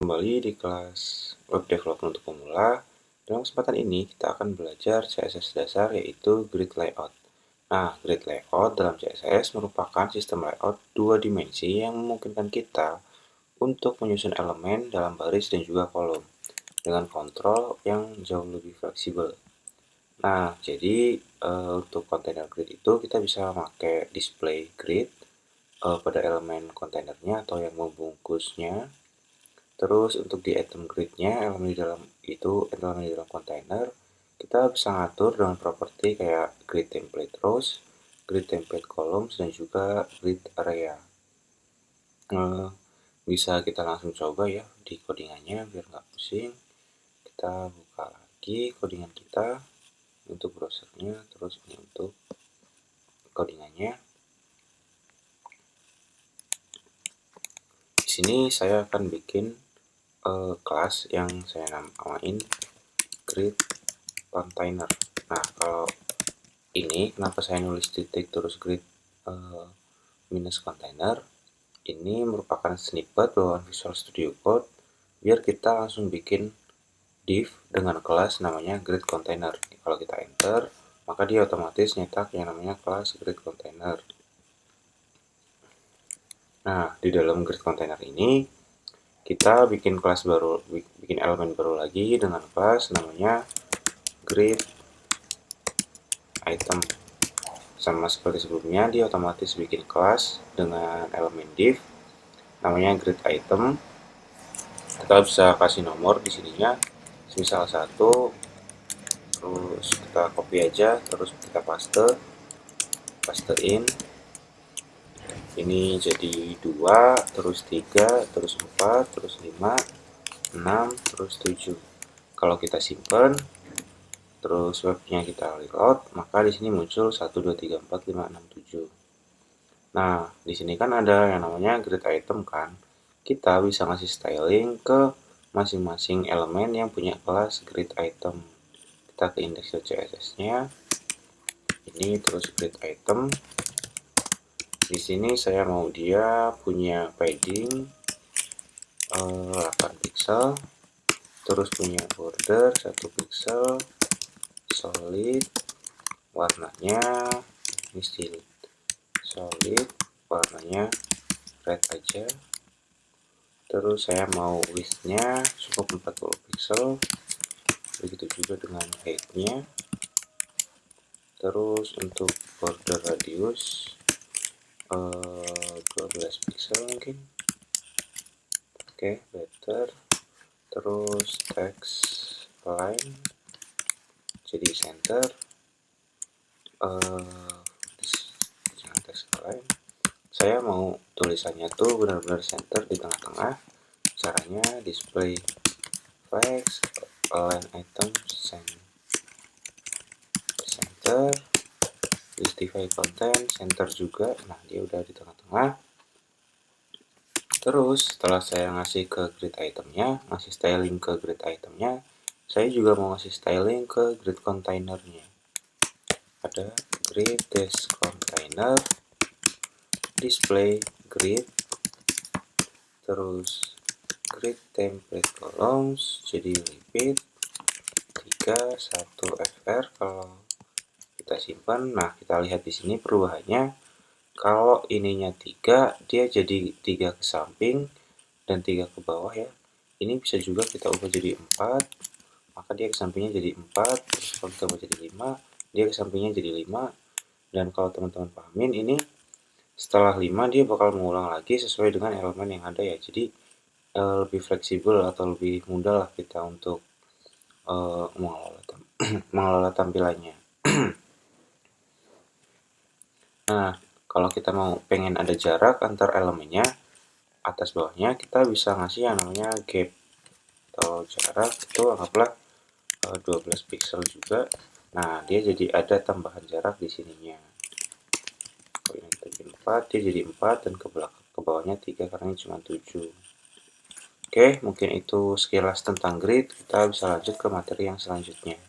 Kembali di kelas Web Development untuk pemula. Dalam kesempatan ini kita akan belajar CSS dasar yaitu Grid Layout. Nah, Grid Layout dalam CSS merupakan sistem layout dua dimensi yang memungkinkan kita untuk menyusun elemen dalam baris dan juga kolom dengan kontrol yang jauh lebih fleksibel. Nah, jadi untuk kontainer grid itu kita bisa memakai display grid pada elemen kontainernya atau yang membungkusnya. Terus untuk di item grid-nya, elemen di dalam kontainer, kita bisa ngatur dengan properti kayak grid template rows, grid template columns, dan juga grid area. Bisa kita langsung coba ya di codingannya biar nggak pusing. Kita buka lagi codingan kita untuk browsernya, terus ini untuk codingannya. Di sini saya akan bikin kelas yang saya namain grid container. Nah, kalau ini kenapa saya nulis titik terus grid minus container, ini merupakan snippet bawaan Visual Studio Code biar kita langsung bikin div dengan kelas namanya grid container. Kalau kita enter, maka dia otomatis nyetak yang namanya kelas grid container. Nah, di dalam grid container ini kita bikin kelas baru, bikin elemen baru lagi dengan kelas namanya grid item. Sama seperti sebelumnya, dia otomatis bikin kelas dengan elemen div namanya grid item. Kita bisa kasih nomor di sininya, misal 1, terus kita copy aja, terus kita pastein. Ini jadi 2, terus 3, terus 4, terus 5, 6, terus 7. Kalau kita simpan, terus webnya kita reload, maka di sini muncul 1, 2, 3, 4, 5, 6, 7. Nah, di sini kan ada yang namanya grid item kan. Kita bisa ngasih styling ke masing-masing elemen yang punya kelas grid item. Kita ke index.css-nya. Ini terus grid item. Di sini saya mau dia punya padding 8 pixel. Terus punya border 1 pixel. Solid. Warnanya ini still solid, warnanya red aja. Terus saya mau width-nya cukup 40 pixel, begitu juga dengan height-nya. Terus untuk border radius 12 pixel mungkin. Oke, better. Terus text align jadi center. Saya mau tulisannya tuh benar-benar center di tengah-tengah. Caranya display flex align item center, justify content center juga. Nah, dia udah di tengah-tengah. Terus setelah saya ngasih ke grid itemnya, ngasih styling ke grid itemnya, saya juga mau ngasih styling ke grid containernya. Ada grid dash container, display grid, terus grid template columns jadi repeat 3 1 fr. Kalau kita simpan, nah kita lihat di sini perubahannya. Kalau ininya 3, dia jadi 3 ke samping dan 3 ke bawah ya. Ini bisa juga kita ubah jadi 4, maka dia ke sampingnya jadi 4. Terus kalau kita ubah jadi 5, dia ke sampingnya jadi 5. Dan kalau teman-teman pahamin, ini setelah 5 dia bakal mengulang lagi sesuai dengan elemen yang ada ya. Jadi lebih fleksibel atau lebih mudah lah kita untuk mengelola tampilannya. Nah, kalau kita mau pengen ada jarak antar elemennya, atas bawahnya kita bisa ngasih yang namanya gap atau jarak itu anggaplah 12 pixel juga. Nah, dia jadi ada tambahan jarak di sininya. Kalau ini kita bikin 4, dia jadi 4 dan ke bawahnya 3 karena ini cuma 7. Oke, mungkin itu sekilas tentang grid. Kita bisa lanjut ke materi yang selanjutnya.